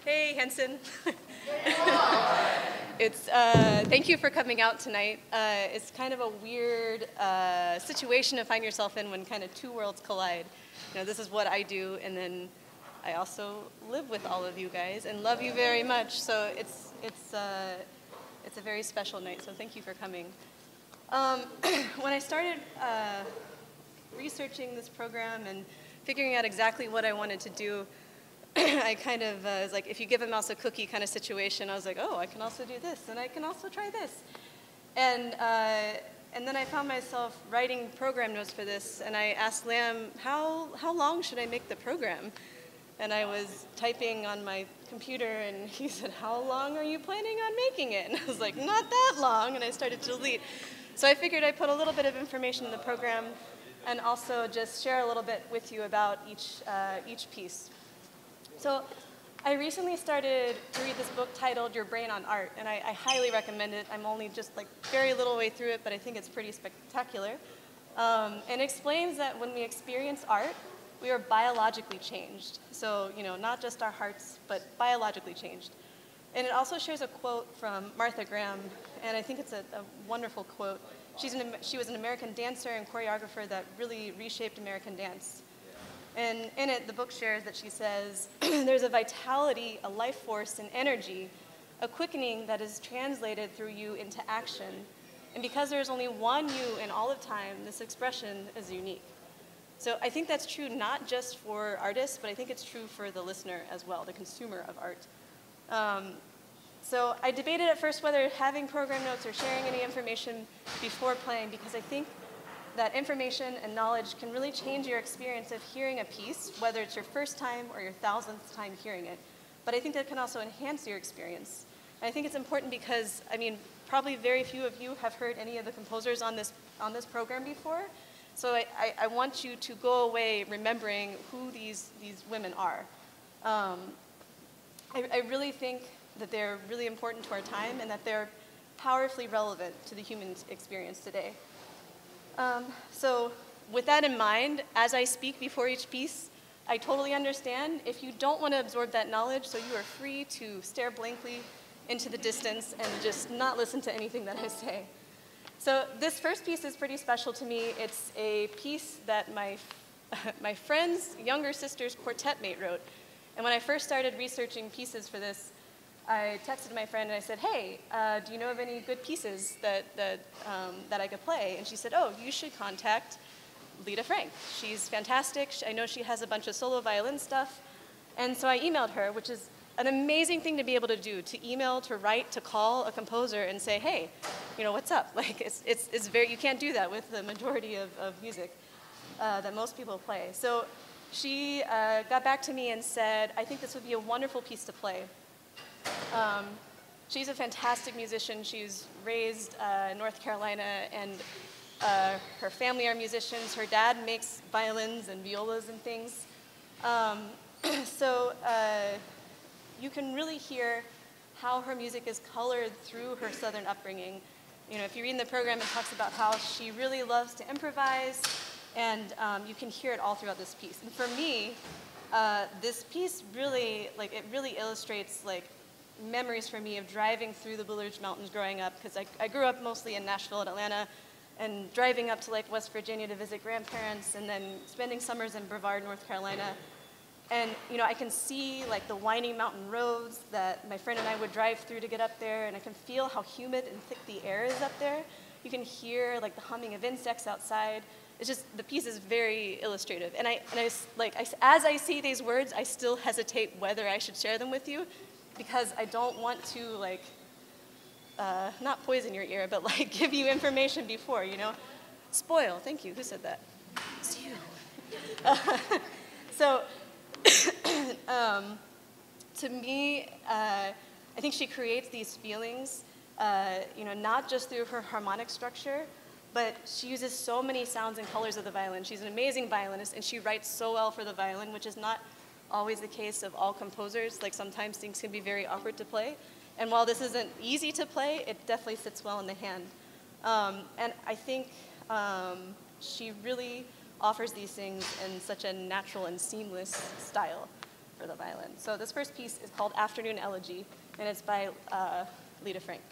Hey, Henson. Thank you for coming out tonight. It's kind of a weird situation to find yourself in when kind of two worlds collide. You know, this is what I do, and then I also live with all of you guys and love you very much. So it's a very special night. So thank you for coming. When I started researching this program and figuring out exactly what I wanted to do, I kind of was like, if you give a mouse a cookie kind of situation, I was like, oh, I can also do this, and I can also try this. And then I found myself writing program notes for this, and I asked Lam, how long should I make the program? And I was typing on my computer, and he said, how long are you planning on making it? And I was like, not that long, and I started to delete. So I figured I'd put a little bit of information in the program and also just share a little bit with you about each piece. So I recently started to read this book titled Your Brain on Art, and I highly recommend it. I'm only just like very little way through it, but I think it's pretty spectacular. And it explains that when we experience art, we are biologically changed. So, you know, not just our hearts, but biologically changed. And it also shares a quote from Martha Graham, and I think it's a wonderful quote. She was an American dancer and choreographer that really reshaped American dance. And in it, the book shares that she says, there's a vitality, a life force, an energy, a quickening that is translated through you into action. And because there's only one you in all of time, this expression is unique. So I think that's true not just for artists, but I think it's true for the listener as well, the consumer of art. So I debated at first whether having program notes or sharing any information before playing, because I think that information and knowledge can really change your experience of hearing a piece, whether it's your first time or your 1000th time hearing it. But I think that can also enhance your experience. And I think it's important because, I mean, probably very few of you have heard any of the composers on this program before. So I want you to go away remembering who these women are. I really think that they're really important to our time and that they're powerfully relevant to the human experience today. So with that in mind, as I speak before each piece, I totally understand if you don't want to absorb that knowledge, so you are free to stare blankly into the distance and just not listen to anything that I say. So this first piece is pretty special to me. It's a piece that my friend's younger sister's quartet mate wrote. And when I first started researching pieces for this, I texted my friend and I said, hey, do you know of any good pieces that I could play? And she said, oh, you should contact Lita Frank. She's fantastic. I know she has a bunch of solo violin stuff. And so I emailed her, which is an amazing thing to be able to do, to email, to write, to call a composer and say, hey, you know, what's up? Like, it's very, you can't do that with the majority of music that most people play. So she got back to me and said, I think this would be a wonderful piece to play. She's a fantastic musician. She's raised in North Carolina, and her family are musicians. Her dad makes violins and violas and things. So you can really hear how her music is colored through her Southern upbringing. You know, if you read in the program, it talks about how she really loves to improvise, and you can hear it all throughout this piece. And for me, this piece really, like, it really illustrates, like, memories for me of driving through the Blue Ridge Mountains growing up, because I grew up mostly in Nashville and Atlanta, and driving up to like West Virginia to visit grandparents, and then spending summers in Brevard, North Carolina. And you know, I can see like the winding mountain roads that my friend and I would drive through to get up there, and I can feel how humid and thick the air is up there. You can hear like the humming of insects outside. It's just, the piece is very illustrative. And as I see these words, I still hesitate whether I should share them with you, because I don't want to, like, not poison your ear, but like give you information before, you know? Spoil, thank you, who said that? It's you. So, to me, I think she creates these feelings, you know, not just through her harmonic structure, but she uses so many sounds and colors of the violin. She's an amazing violinist, and she writes so well for the violin, which is not always the case of all composers. Like, sometimes things can be very awkward to play. And while this isn't easy to play, it definitely sits well in the hand. And I think she really offers these things in such a natural and seamless style. for the violin. So this first piece is called Afternoon Elegy, and it's by Lita Frank.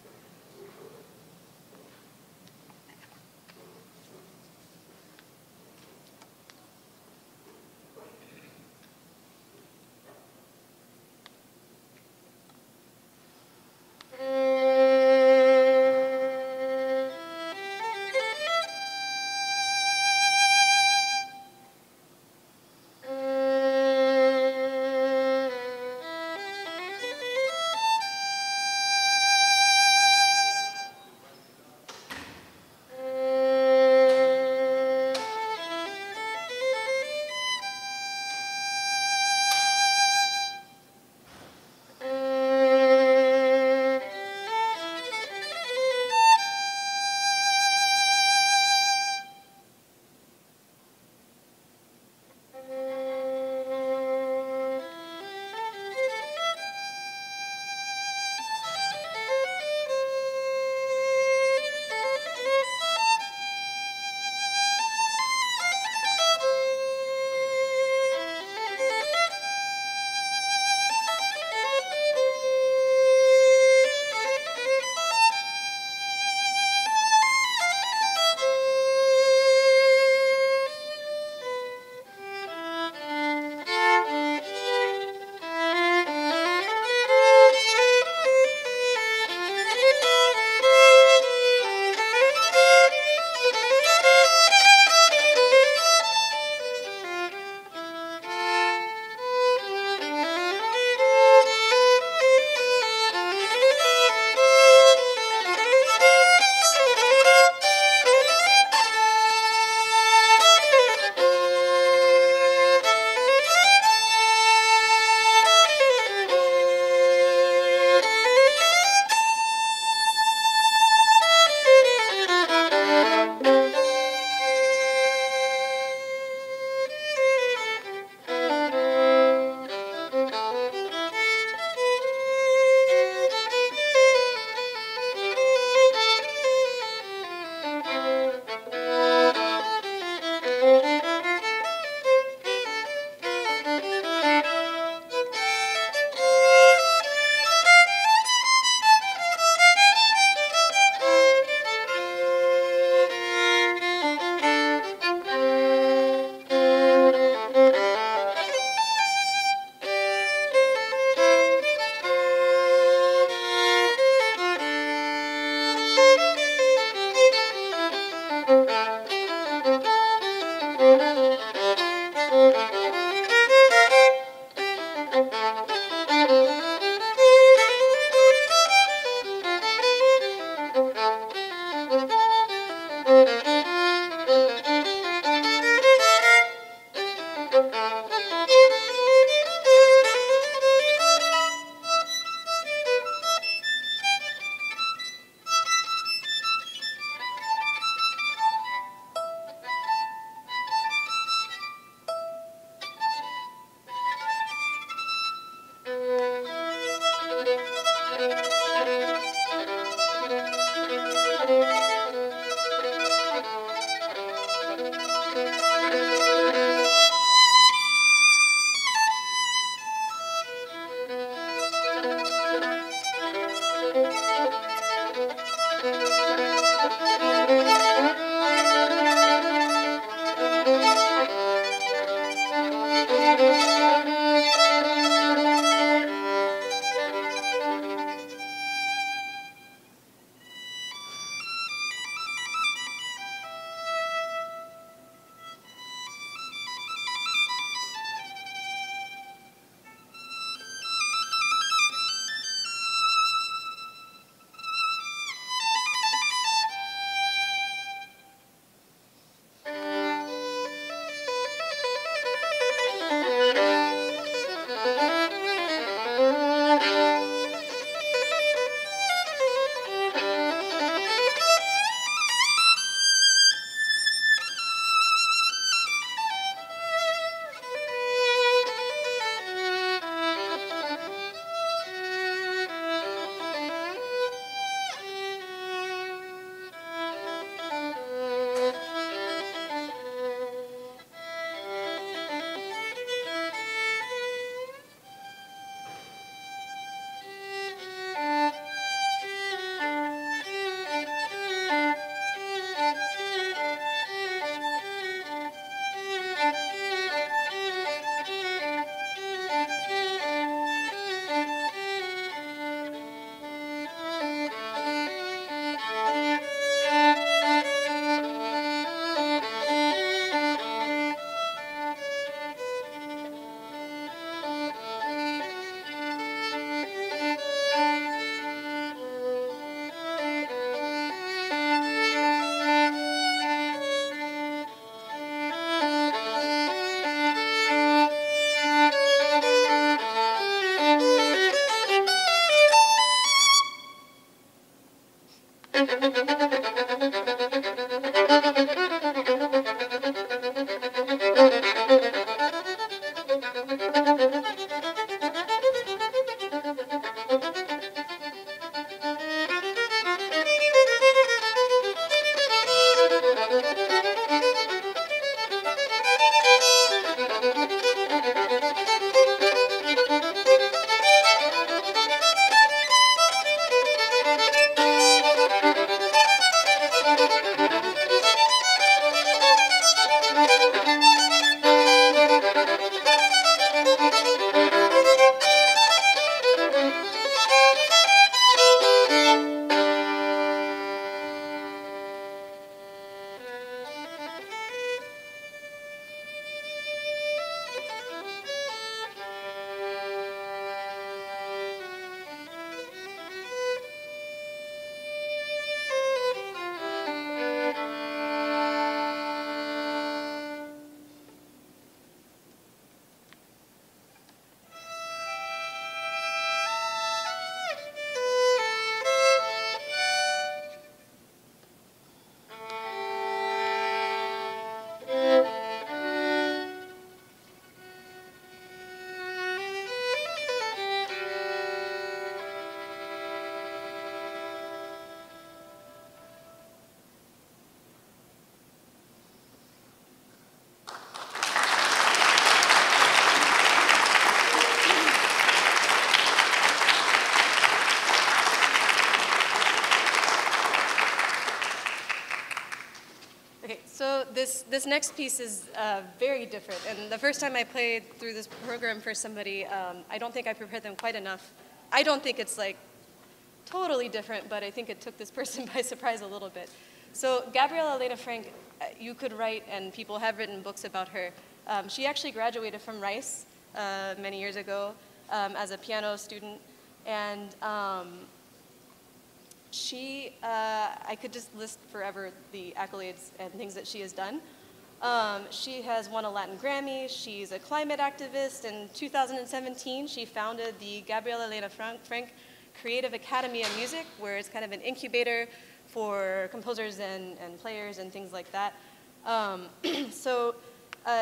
this next piece is very different. And the first time I played through this program for somebody, I don't think I prepared them quite enough. I don't think it's like totally different, but I think it took this person by surprise a little bit. So Gabriela Elena Frank, you could write, and people have written books about her. She actually graduated from Rice many years ago as a piano student. And I could just list forever the accolades and things that she has done. She has won a Latin Grammy. She's a climate activist. In 2017, she founded the Gabriela Elena Frank Creative Academy of Music, where it's kind of an incubator for composers and players and things like that.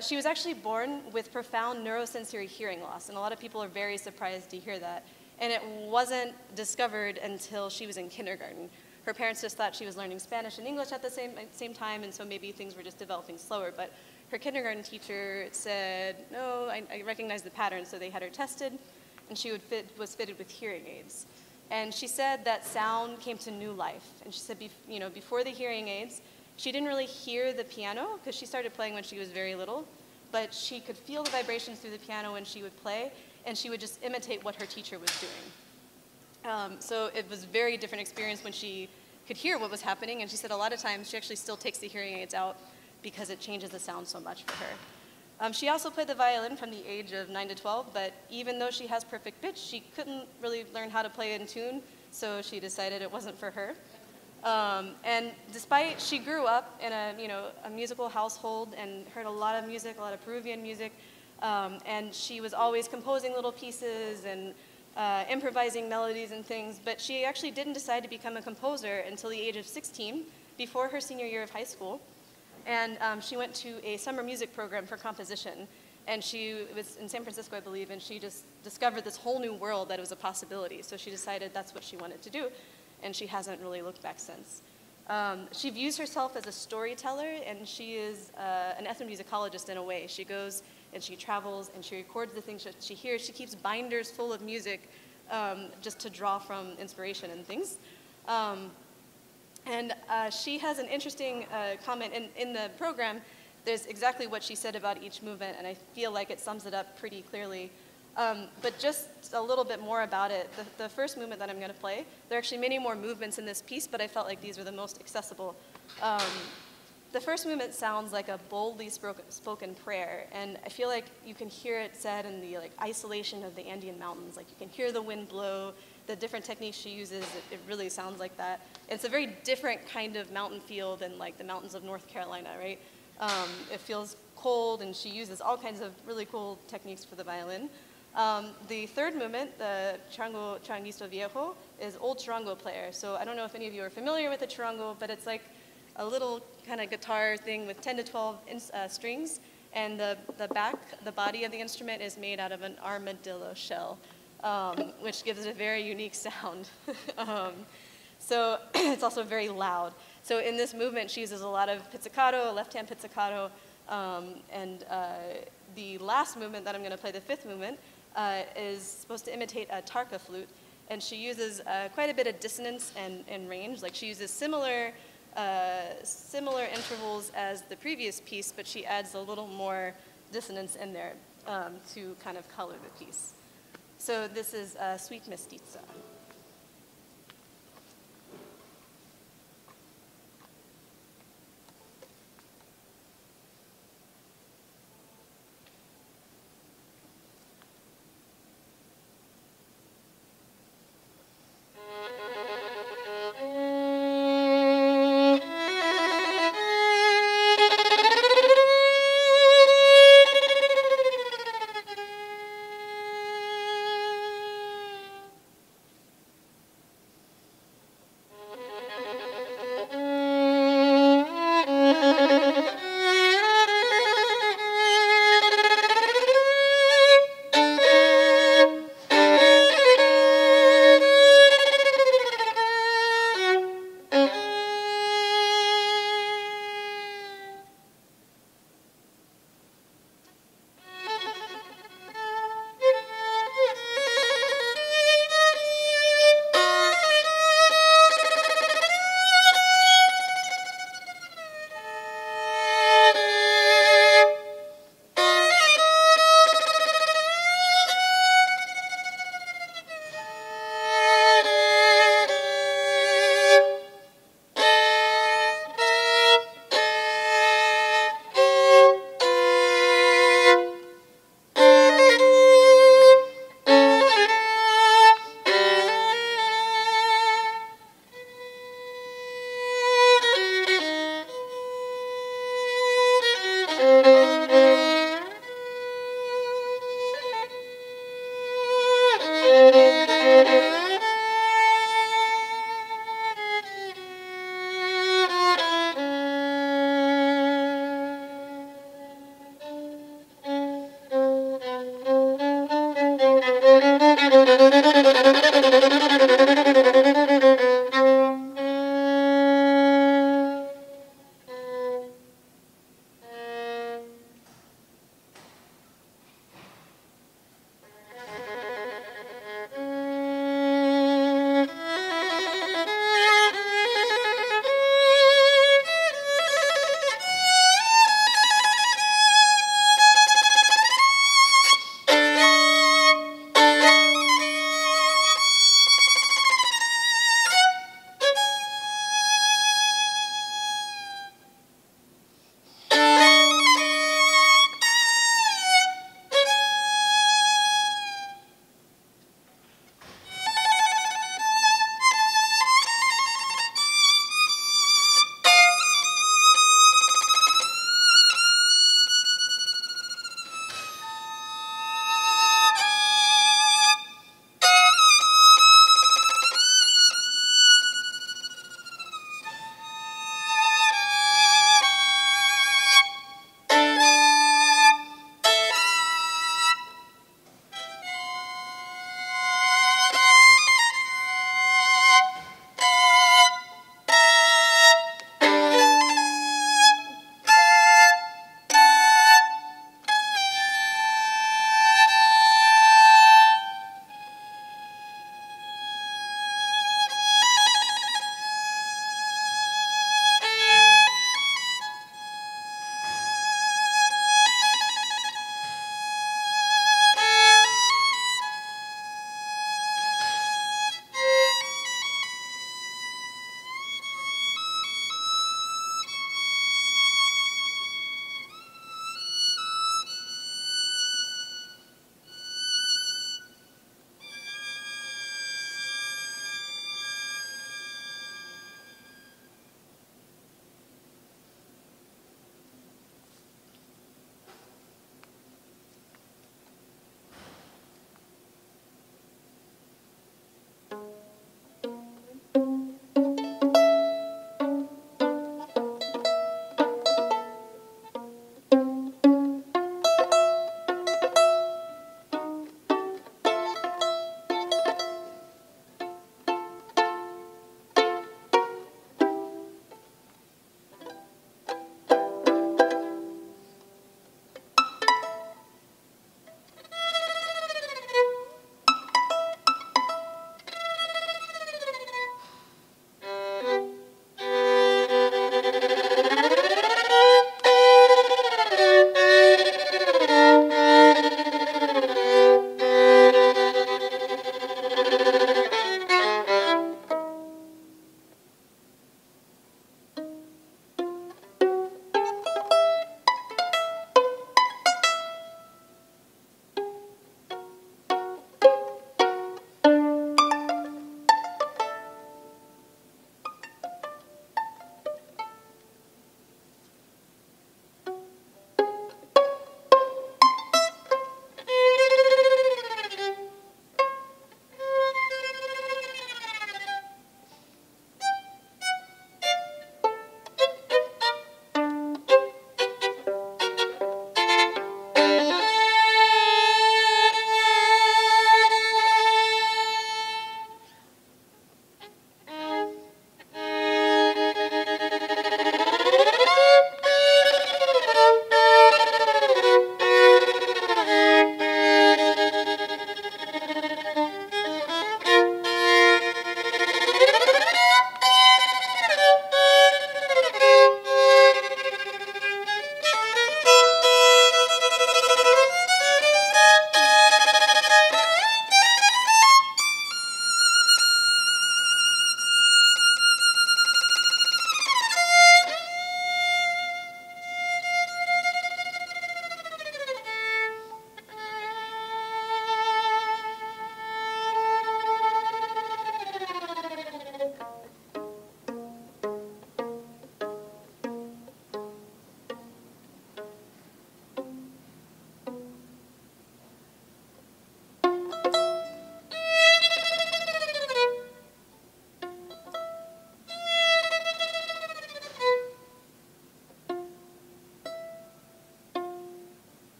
She was actually born with profound neurosensory hearing loss, and a lot of people are very surprised to hear that. And it wasn't discovered until she was in kindergarten. Her parents just thought she was learning Spanish and English at the same time, and so maybe things were just developing slower. But her kindergarten teacher said, no, I recognize the pattern, so they had her tested, and she was fitted with hearing aids. And she said that sound came to new life. And she said, before the hearing aids, she didn't really hear the piano, because she started playing when she was very little, but she could feel the vibrations through the piano when she would play, and she would just imitate what her teacher was doing. So it was a very different experience when she could hear what was happening, and she said a lot of times she actually still takes the hearing aids out because it changes the sound so much for her. She also played the violin from the age of 9 to 12, but even though she has perfect pitch, she couldn't really learn how to play in tune, so she decided it wasn't for her. And despite, she grew up in a musical household and heard a lot of music, a lot of Peruvian music, and she was always composing little pieces and improvising melodies and things, but she actually didn't decide to become a composer until the age of 16, before her senior year of high school. And she went to a summer music program for composition, and she was in San Francisco, I believe, and she just discovered this whole new world that it was a possibility. So she decided that's what she wanted to do, and she hasn't really looked back since. She views herself as a storyteller, and she is an ethnomusicologist in a way. She goes and she travels and she records the things that she hears. She keeps binders full of music just to draw from inspiration and things. She has an interesting comment in the program. There's exactly what she said about each movement, and I feel like it sums it up pretty clearly. But just a little bit more about it. The first movement that I'm going to play, there are actually many more movements in this piece, but I felt like these were the most accessible. The first movement sounds like a boldly spoken prayer, and I feel like you can hear it said in the isolation of the Andean mountains. Like you can hear the wind blow, the different techniques she uses, it really sounds like that. It's a very different kind of mountain feel than like the mountains of North Carolina, right? It feels cold, and she uses all kinds of really cool techniques for the violin. The third movement, the charango charanguista viejo, is old charango player. So I don't know if any of you are familiar with the charango, but it's like a little kind of guitar thing with 10 to 12 strings, and the body of the instrument is made out of an armadillo shell, which gives it a very unique sound. So it's also very loud. So in this movement, she uses a lot of pizzicato, left-hand pizzicato, and the last movement that I'm going to play, the fifth movement, is supposed to imitate a tarka flute, and she uses quite a bit of dissonance and range. Like she uses similar intervals as the previous piece, but she adds a little more dissonance in there to kind of color the piece. So this is Sweet Mestiza.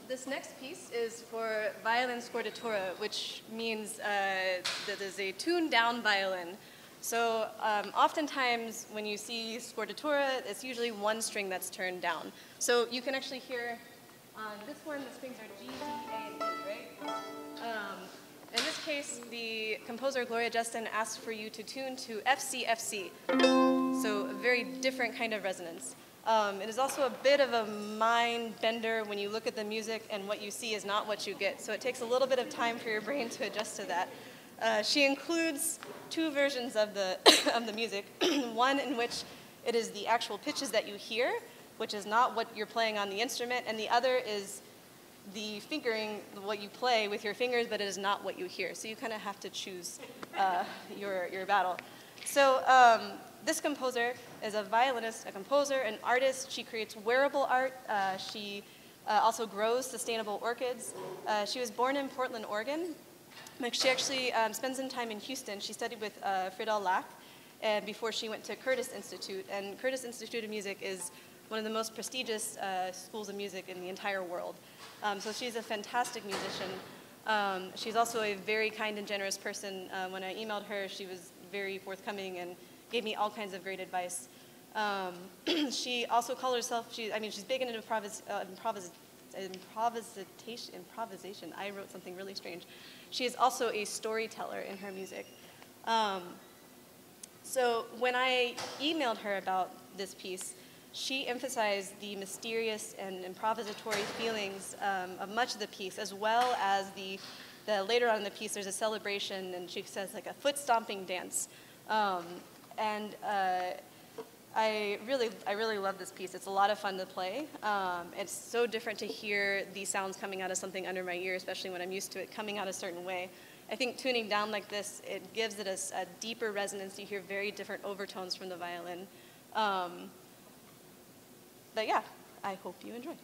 This next piece is for violin scordatura, which means that is a tuned down violin. So oftentimes when you see scordatura, it's usually one string that's turned down. So you can actually hear on this one, the strings are G, D, A, and E, right? In this case, the composer Gloria Justin asked for you to tune to F, C, F, C. So a very different kind of resonance. It is also a bit of a mind bender when you look at the music and what you see is not what you get. So it takes a little bit of time for your brain to adjust to that. She includes two versions of the, of the music. One in which it is the actual pitches that you hear, which is not what you're playing on the instrument, and the other is the fingering, what you play with your fingers, but it is not what you hear. So you kind of have to choose your battle. So this composer is a violinist, a composer, an artist. She creates wearable art. She also grows sustainable orchids. She was born in Portland, Oregon. She actually spent some time in Houston. She studied with Friedel Lack before she went to Curtis Institute. And Curtis Institute of Music is one of the most prestigious schools of music in the entire world. So she's a fantastic musician. She's also a very kind and generous person. When I emailed her, she was very forthcoming and gave me all kinds of great advice. She also called herself, she's big into improvisation. I wrote something really strange. She is also a storyteller in her music. So when I emailed her about this piece, she emphasized the mysterious and improvisatory feelings of much of the piece, as well as the later on in the piece, there's a celebration, and she says like a foot stomping dance. I really love this piece. It's a lot of fun to play. It's so different to hear the sounds coming out of something under my ear, especially when I'm used to it coming out a certain way. I think tuning down like this, it gives it a deeper resonance. You hear very different overtones from the violin. But yeah, I hope you enjoy.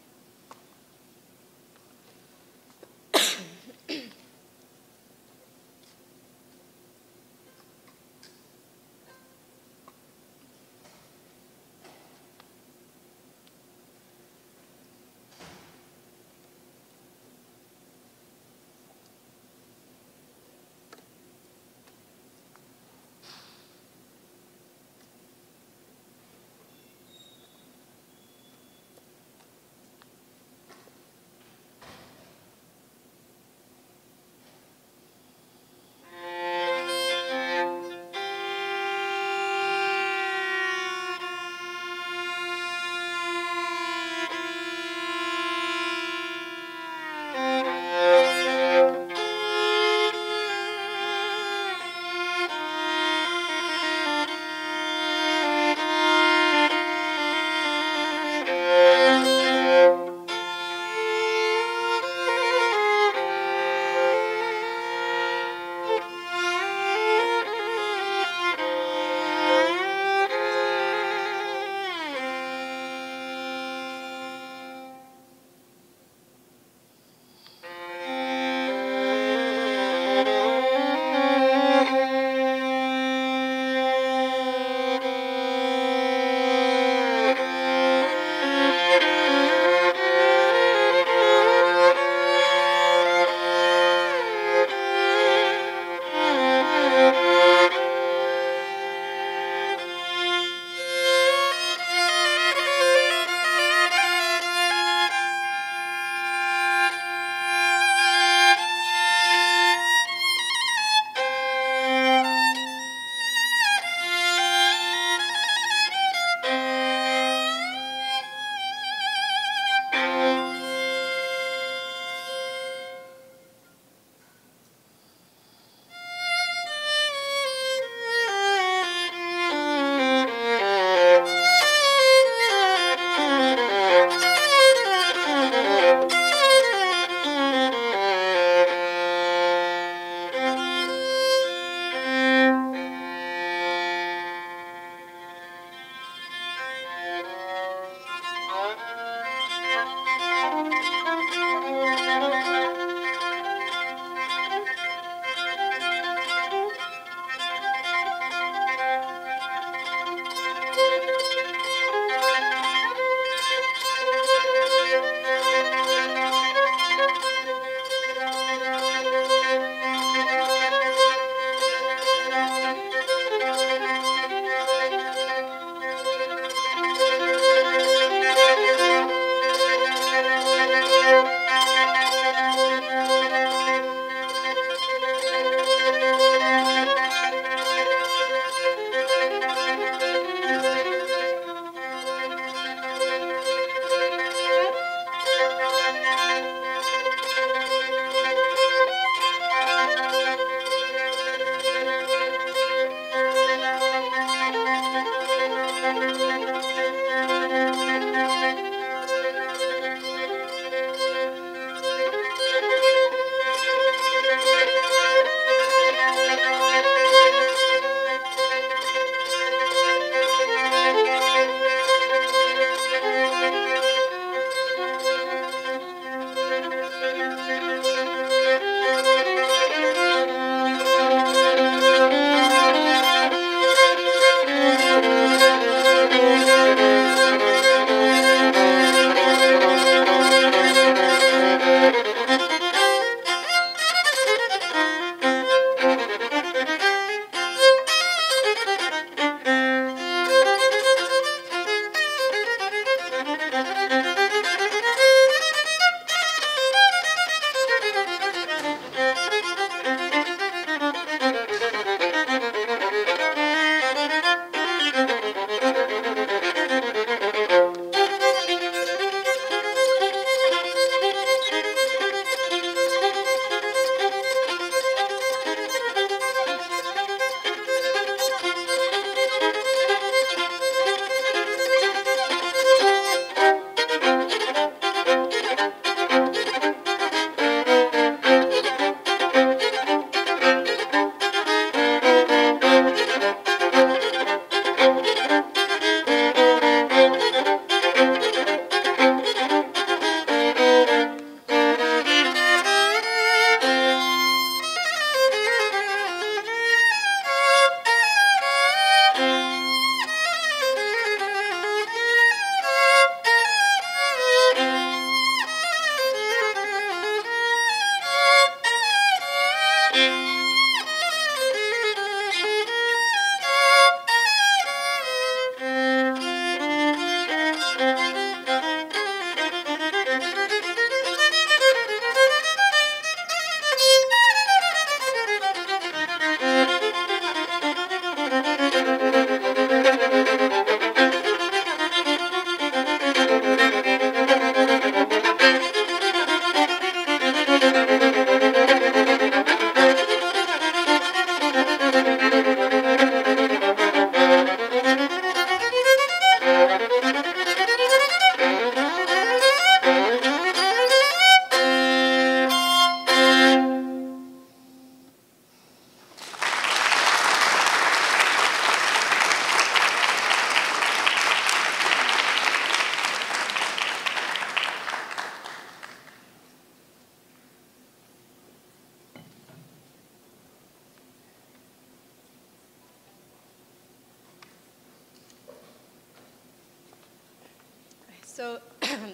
So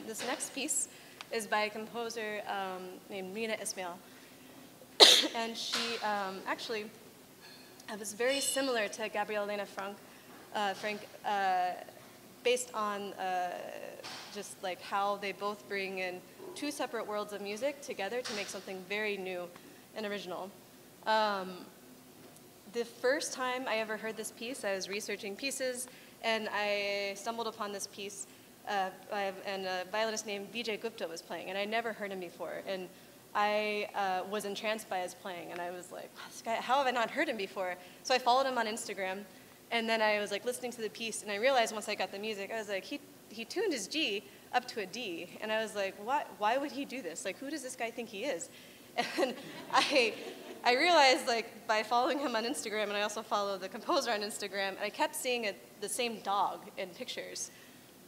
this next piece is by a composer named Rina Ismail. And she actually was very similar to Gabrielle Lena Frank, based on just like how they both bring in two separate worlds of music together to make something very new and original. The first time I ever heard this piece, I was researching pieces, and I stumbled upon this piece, and a violinist named Vijay Gupta was playing, and I never heard him before. And I was entranced by his playing, and I was like, this guy, how have I not heard him before? So I followed him on Instagram, and then I was like listening to the piece, and I realized once I got the music, I was like, he tuned his G up to a D, and I was like, why would he do this? Like, who does this guy think he is? And I realized, like, by following him on Instagram, and I also follow the composer on Instagram, I kept seeing the same dog in pictures.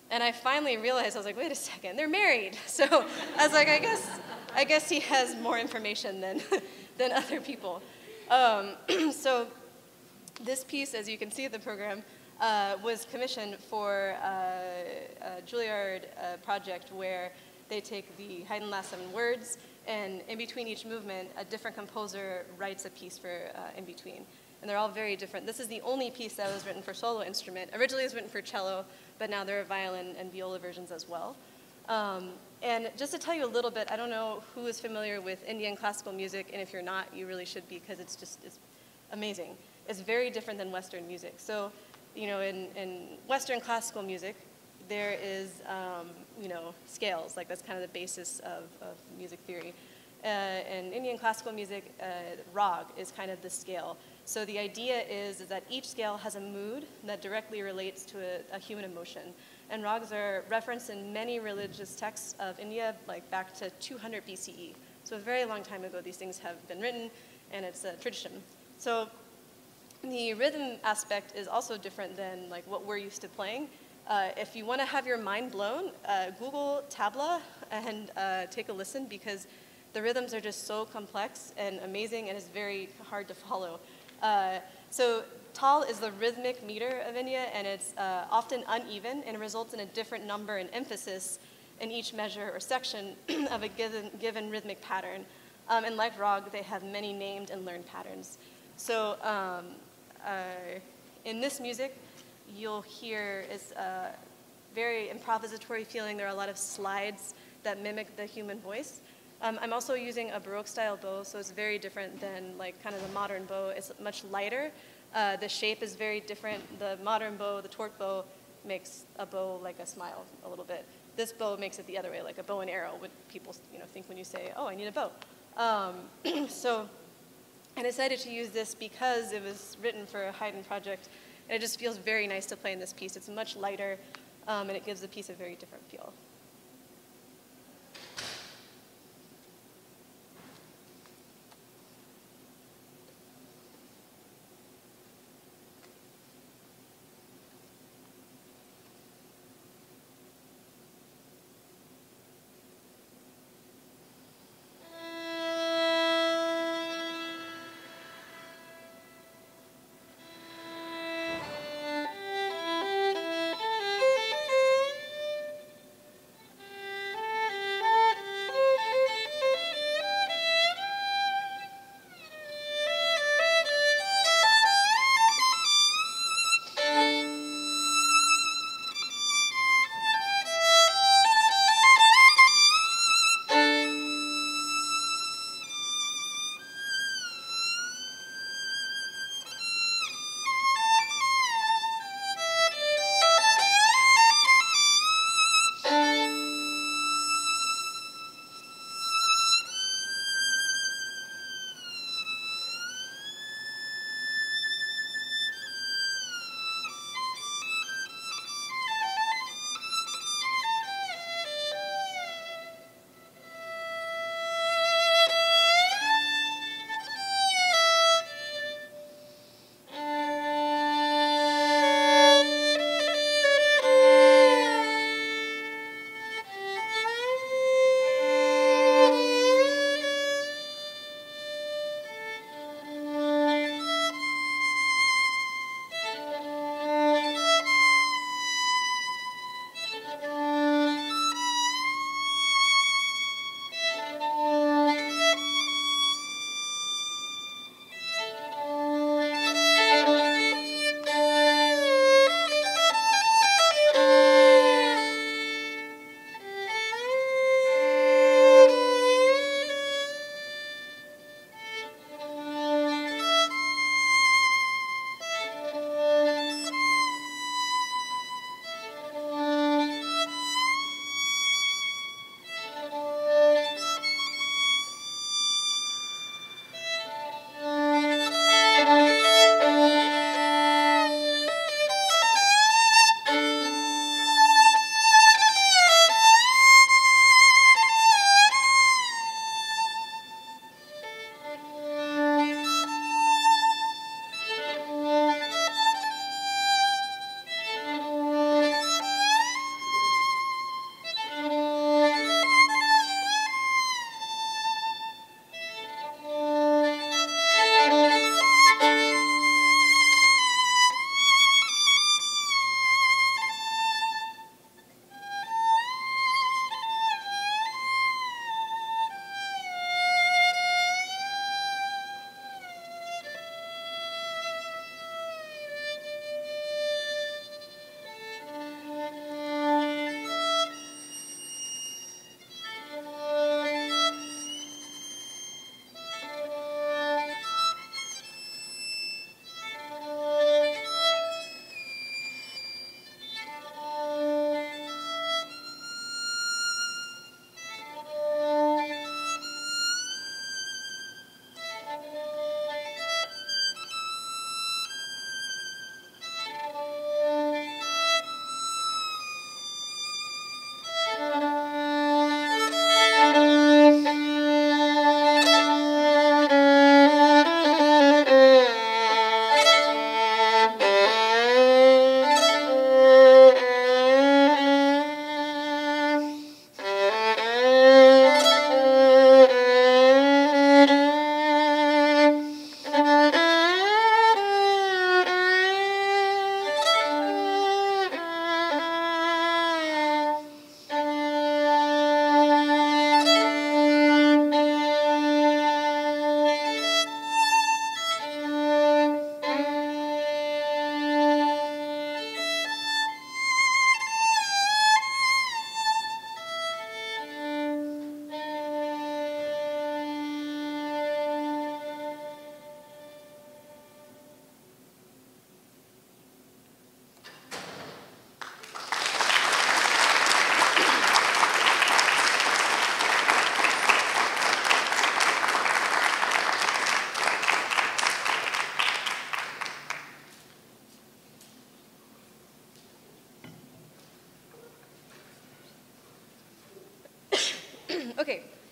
And I finally realized, I was like, wait a second, they're married. So I was like, I guess he has more information than other people. So this piece, as you can see in the program, was commissioned for a Juilliard project where they take the Haydn last 7 words, and in between each movement, a different composer writes a piece for in between. And they're all very different. This is the only piece that was written for solo instrument. Originally it was written for cello, but now there are violin and viola versions as well. And just to tell you a little bit, I don't know who is familiar with Indian classical music, and if you're not, you really should be, because it's amazing. It's very different than Western music. So, you know, in Western classical music, there is, you know, scales. Like, that's kind of the basis of music theory. In Indian classical music, rag is kind of the scale. So the idea is that each scale has a mood that directly relates to a human emotion. And rags are referenced in many religious texts of India, like back to 200 BCE. So a very long time ago, these things have been written, and it's a tradition. So the rhythm aspect is also different than like what we're used to playing. If you want to have your mind blown, Google tabla and take a listen, because the rhythms are just so complex and amazing, and it's very hard to follow. So tal is the rhythmic meter of India, and it's often uneven and results in a different number and emphasis in each measure or section of a given rhythmic pattern. And like rag, they have many named and learned patterns. So in this music, you'll hear is a very improvisatory feeling. There are a lot of slides that mimic the human voice. I'm also using a Baroque style bow, so it's very different than like kind of the modern bow. It's much lighter. The shape is very different. The modern bow, the torque bow, makes a bow like a smile a little bit. This bow makes it the other way, like a bow and arrow, what people think when you say, oh, I need a bow. So I decided to use this because it was written for a Haydn project, and it just feels very nice to play in this piece. It's much lighter, and it gives the piece a very different feel.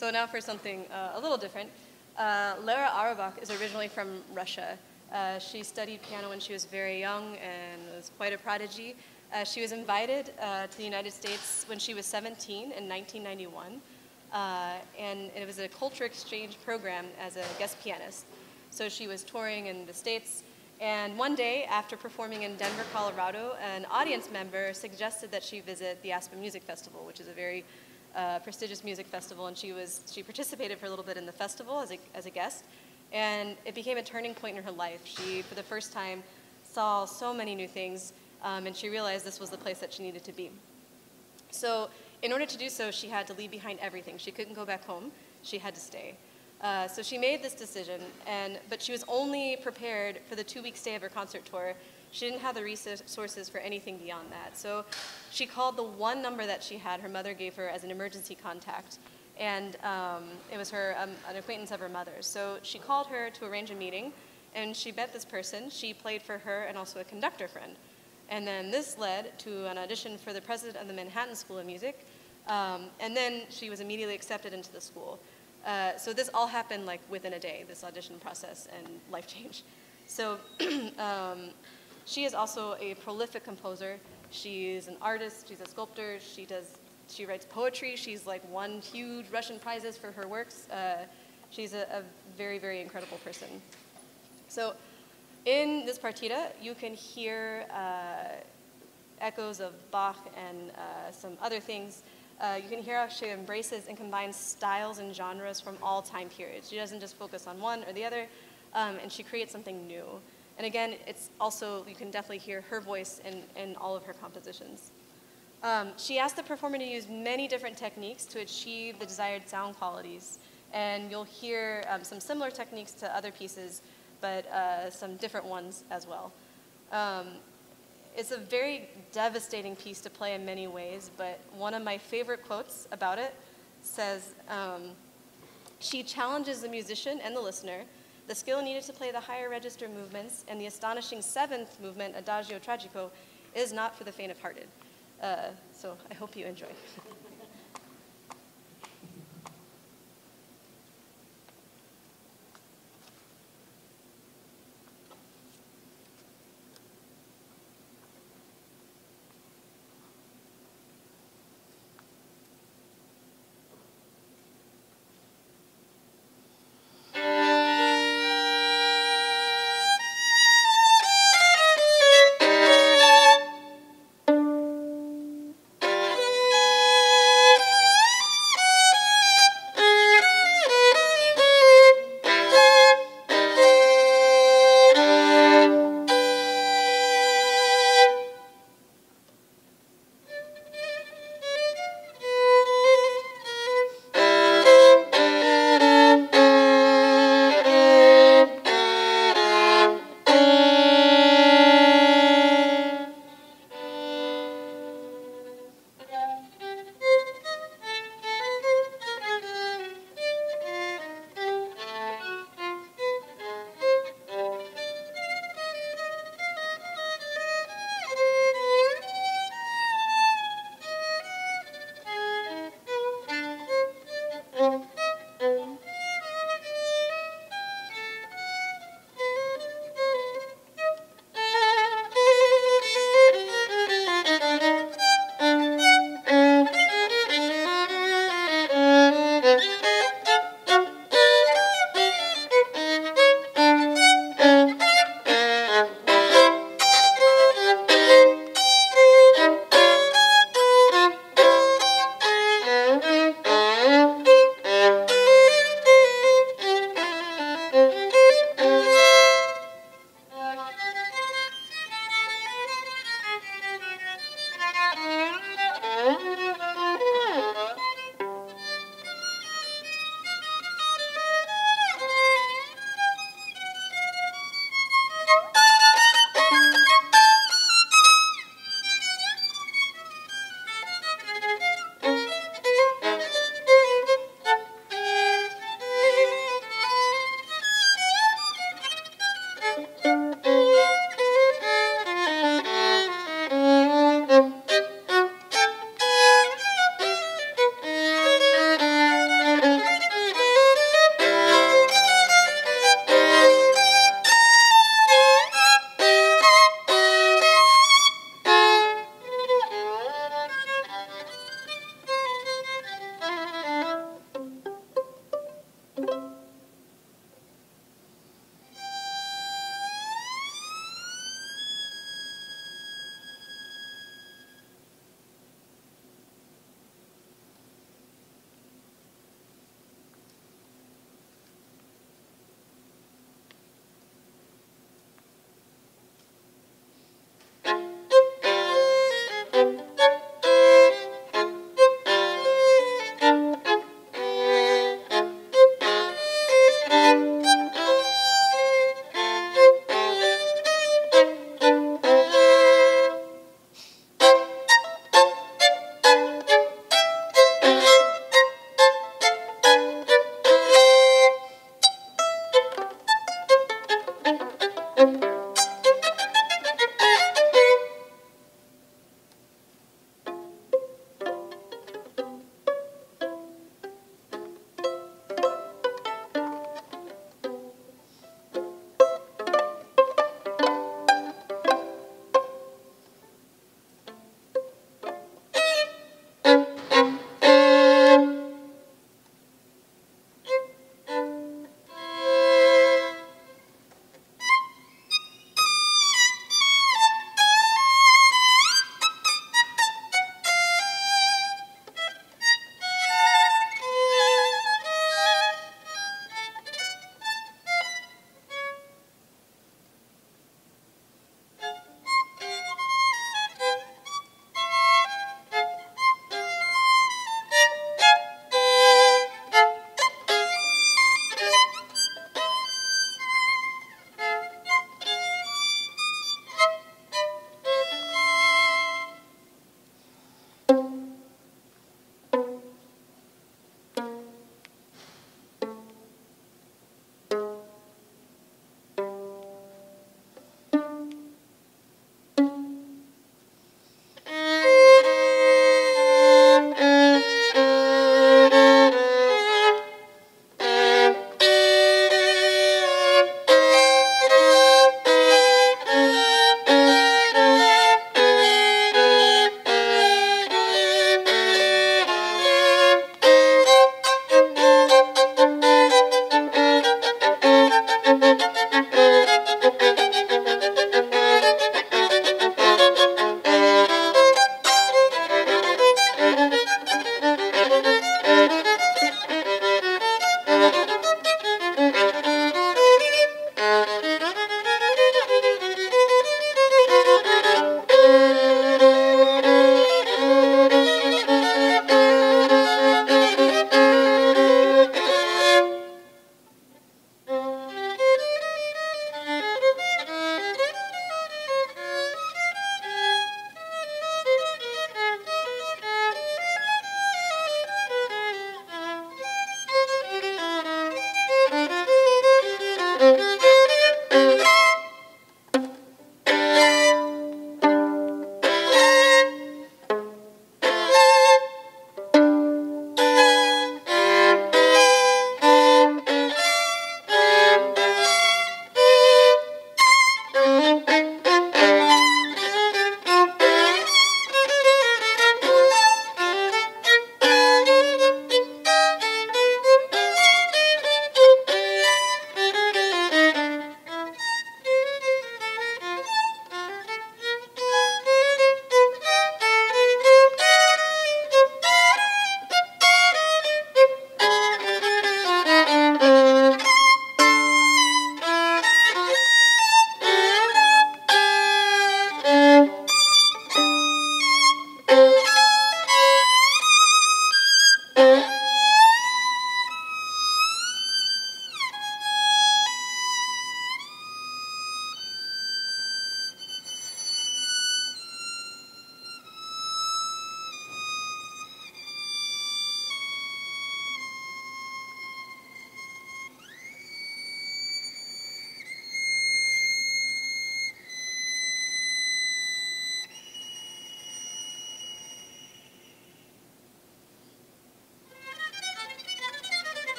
So now for something a little different. Lara Auerbach is originally from Russia. She studied piano when she was very young and was quite a prodigy. She was invited to the United States when she was 17 in 1991, and it was a culture exchange program as a guest pianist. So she was touring in the States, and one day after performing in Denver, Colorado, an audience member suggested that she visit the Aspen Music Festival, which is a very prestigious music festival, and she participated for a little bit in the festival as a guest, and it became a turning point in her life. She, for the first time, saw so many new things, and she realized this was the place that she needed to be. So in order to do so, she had to leave behind everything. She couldn't go back home. She had to stay. So she made this decision, but she was only prepared for the 2-week stay of her concert tour. She didn't have the resources for anything beyond that. So she called the one number that she had, her mother gave her as an emergency contact, and it was an acquaintance of her mother's. So she called her to arrange a meeting, and she met this person. She played for her and also a conductor friend. And then this led to an audition for the president of the Manhattan School of Music, and then she was immediately accepted into the school. So this all happened like within a day, this audition process and life change. So she is also a prolific composer. She's an artist, she's a sculptor, she writes poetry, she's like won huge Russian prizes for her works. She's a very, very incredible person. So in this partita, you can hear echoes of Bach and some other things. You can hear how she embraces and combines styles and genres from all time periods. She doesn't just focus on one or the other, and she creates something new. And again, it's also, you can definitely hear her voice in all of her compositions. She asked the performer to use many different techniques to achieve the desired sound qualities. And you'll hear some similar techniques to other pieces, but some different ones as well. It's a very devastating piece to play in many ways, but one of my favorite quotes about it says, she challenges the musician and the listener. The skill needed to play the higher register movements and the astonishing 7th movement, Adagio Tragico, is not for the faint of hearted. So I hope you enjoy.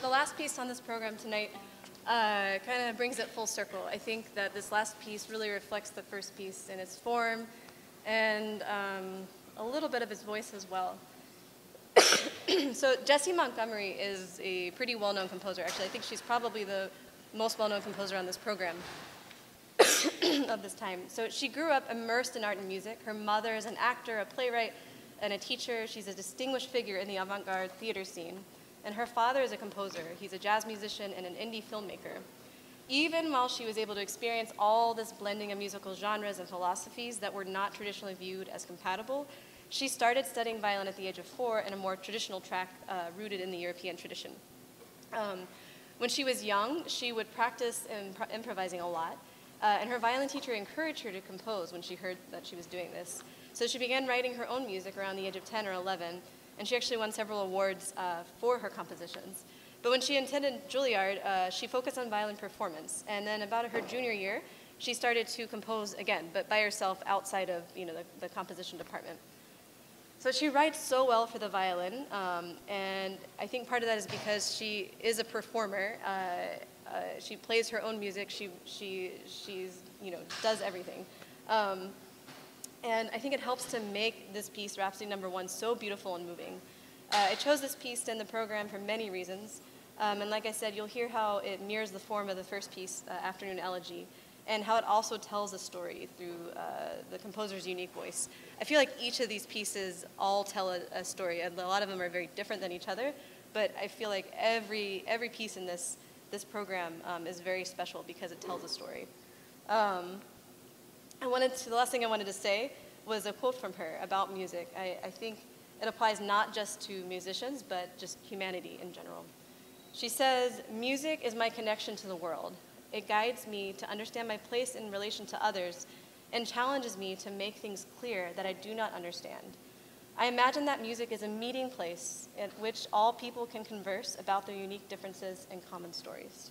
the last piece on this program tonight kind of brings it full circle. I think that this last piece really reflects the first piece in its form and a little bit of its voice as well. So Jessie Montgomery is a pretty well-known composer. Actually, I think she's probably the most well-known composer on this program of this time. So she grew up immersed in art and music. Her mother is an actor, a playwright, and a teacher. She's a distinguished figure in the avant-garde theater scene. And her father is a composer. He's a jazz musician and an indie filmmaker. Even while she was able to experience all this blending of musical genres and philosophies that were not traditionally viewed as compatible, she started studying violin at the age of 4 in a more traditional track rooted in the European tradition. When she was young, she would practice improvising a lot, and her violin teacher encouraged her to compose when she heard that she was doing this. So she began writing her own music around the age of 10 or 11, and she actually won several awards for her compositions. But when she attended Juilliard, she focused on violin performance, and then about her junior year, she started to compose again, but by herself outside of the composition department. So she writes so well for the violin, and I think part of that is because she is a performer. She plays her own music. She's does everything, and I think it helps to make this piece, Rhapsody No. 1, so beautiful and moving. I chose this piece in the program for many reasons, and like I said, you'll hear how it mirrors the form of the first piece, Afternoon Elegy, and how it also tells a story through the composer's unique voice. I feel like each of these pieces all tell a story, and a lot of them are very different than each other, but I feel like every piece in this program is very special because it tells a story. The last thing I wanted to say was a quote from her about music. I think it applies not just to musicians, but just humanity in general. She says, "Music is my connection to the world. It guides me to understand my place in relation to others and challenges me to make things clear that I do not understand. I imagine that music is a meeting place at which all people can converse about their unique differences and common stories."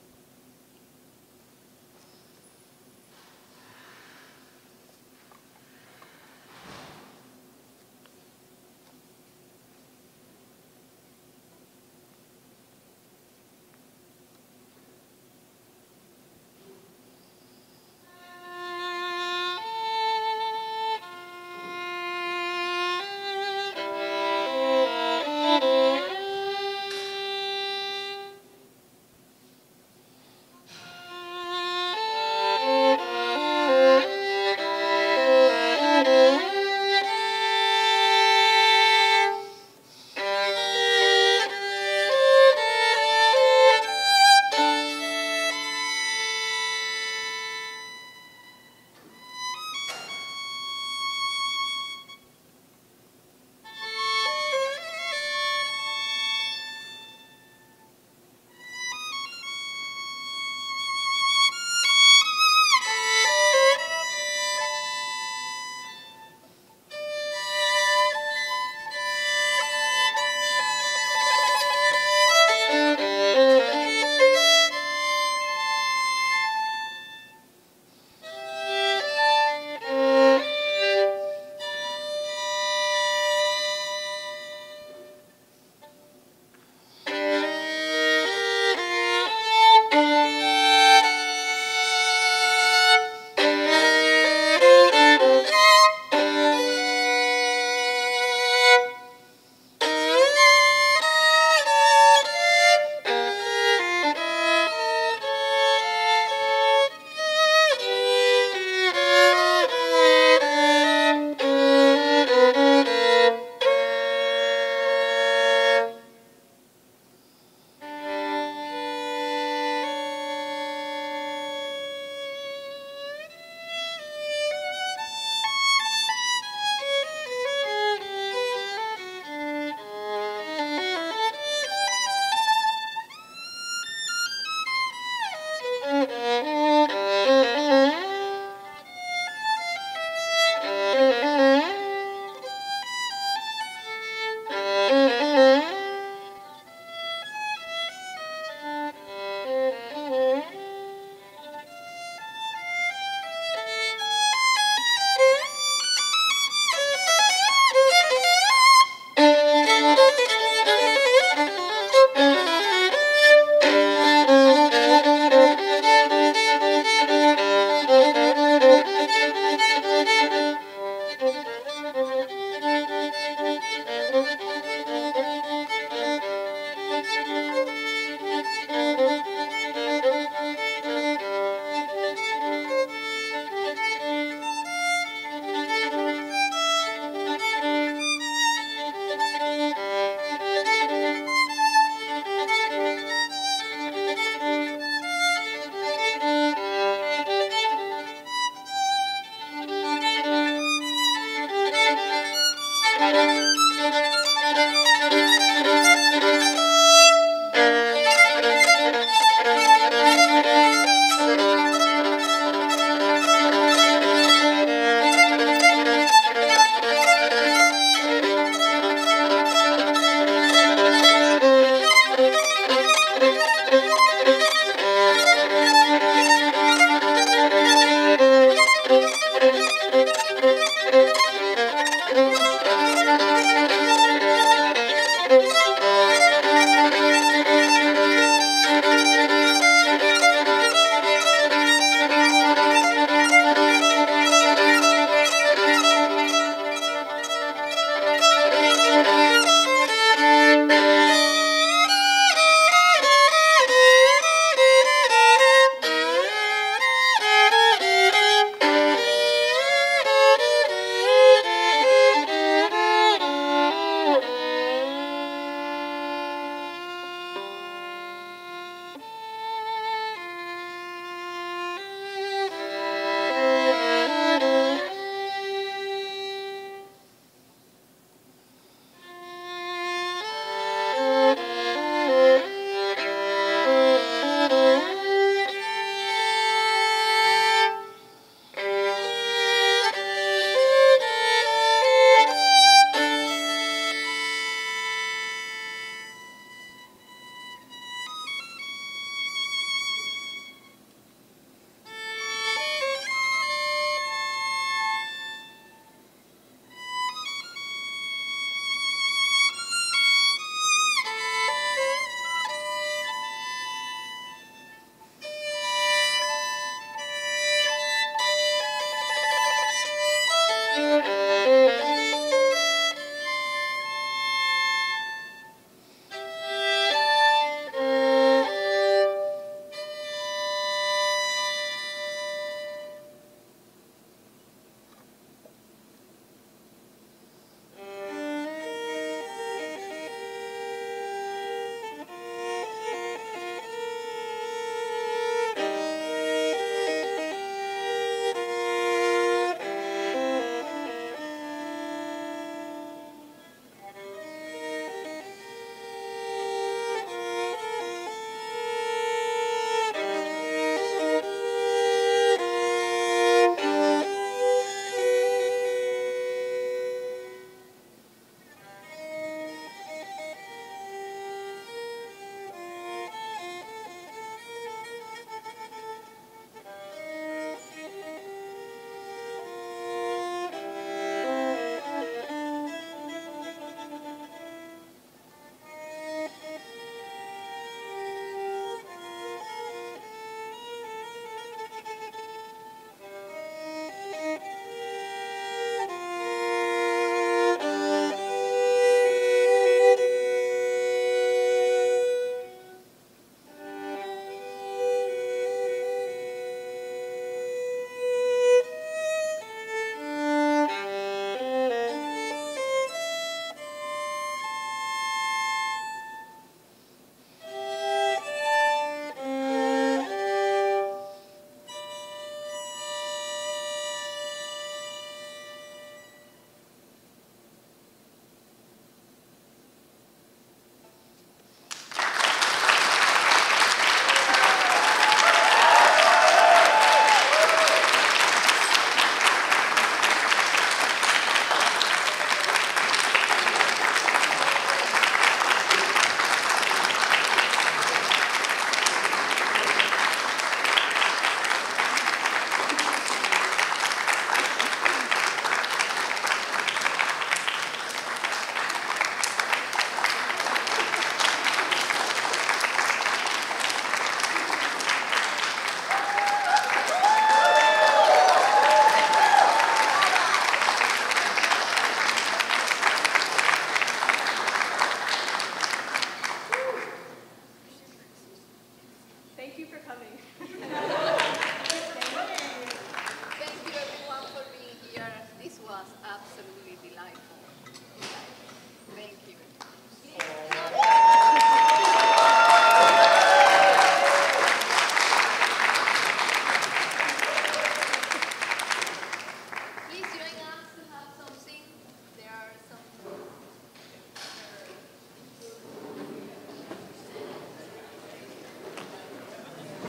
Thank you for coming.